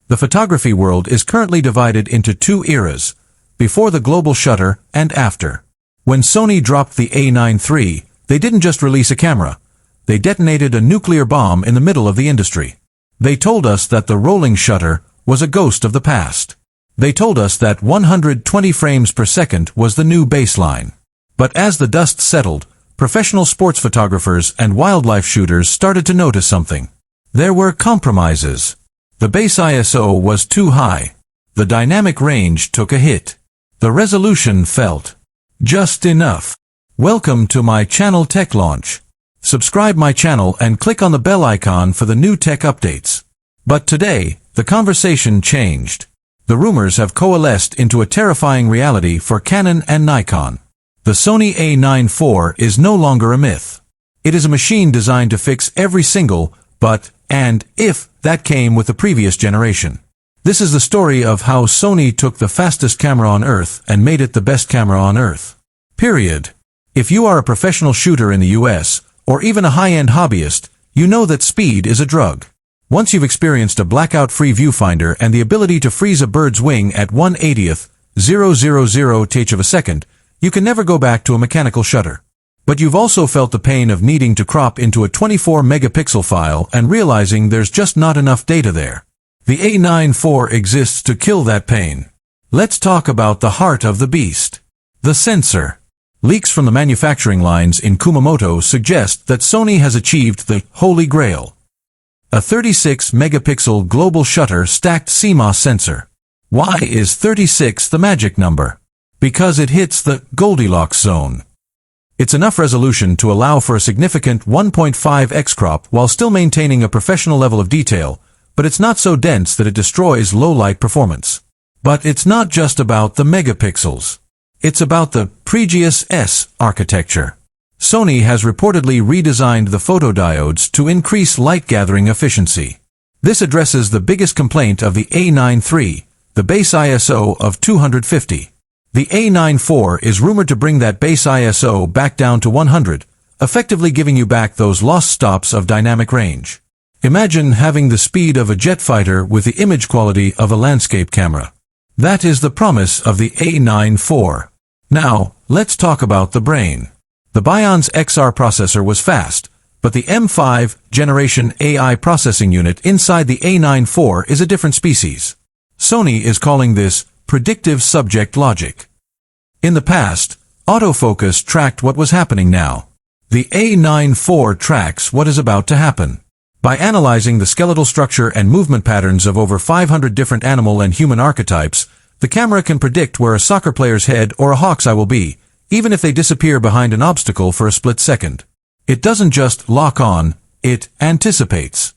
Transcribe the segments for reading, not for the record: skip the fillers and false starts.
The photography world is currently divided into two eras, before the global shutter and after. When Sony dropped the A9 III, they didn't just release a camera. They detonated a nuclear bomb in the middle of the industry. They told us that the rolling shutter was a ghost of the past. They told us that 120 frames per second was the new baseline. But as the dust settled, professional sports photographers and wildlife shooters started to notice something. There were compromises. The base ISO was too high. The dynamic range took a hit. The resolution felt just enough. Welcome to my channel Tech Launch. Subscribe my channel and click on the bell icon for the new tech updates. But today, the conversation changed. The rumors have coalesced into a terrifying reality for Canon and Nikon. The Sony A9 IV is no longer a myth. It is a machine designed to fix every single but and if that came with the previous generation. This is the story of how Sony took the fastest camera on Earth and made it the best camera on Earth. Period. If you are a professional shooter in the US, or even a high-end hobbyist, you know that speed is a drug. Once you've experienced a blackout-free viewfinder and the ability to freeze a bird's wing at 1/80th of a second, you can never go back to a mechanical shutter. But you've also felt the pain of needing to crop into a 24-megapixel file and realizing there's just not enough data there. The A9 IV exists to kill that pain. Let's talk about the heart of the beast. The sensor. Leaks from the manufacturing lines in Kumamoto suggest that Sony has achieved the Holy Grail. A 36-megapixel global shutter stacked CMOS sensor. Why is 36 the magic number? Because it hits the Goldilocks zone. It's enough resolution to allow for a significant 1.5x crop while still maintaining a professional level of detail, but it's not so dense that it destroys low-light performance. But it's not just about the megapixels. It's about the previous S architecture. Sony has reportedly redesigned the photodiodes to increase light-gathering efficiency. This addresses the biggest complaint of the A9 III, the base ISO of 250. The A9 IV is rumored to bring that base ISO back down to 100, effectively giving you back those lost stops of dynamic range. Imagine having the speed of a jet fighter with the image quality of a landscape camera. That is the promise of the A9 IV. Now, let's talk about the brain. The Bion's XR processor was fast, but the M5 generation AI processing unit inside the A9 IV is a different species. Sony is calling this predictive subject logic. In the past, autofocus tracked what was happening now. The A9 IV tracks what is about to happen. By analyzing the skeletal structure and movement patterns of over 500 different animal and human archetypes, the camera can predict where a soccer player's head or a hawk's eye will be, even if they disappear behind an obstacle for a split second. It doesn't just lock on, it anticipates.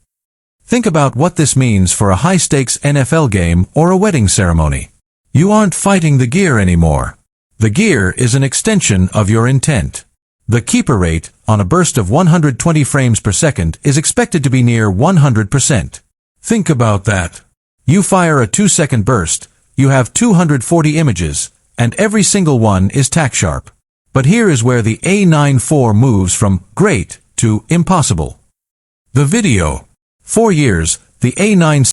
Think about what this means for a high-stakes NFL game or a wedding ceremony. You aren't fighting the gear anymore. The gear is an extension of your intent. The keeper rate, on a burst of 120 frames per second, is expected to be near 100%. Think about that. You fire a 2-second burst, you have 240 images, and every single one is tack sharp. But here is where the A9 IV moves from great to impossible. The video. For years, the A9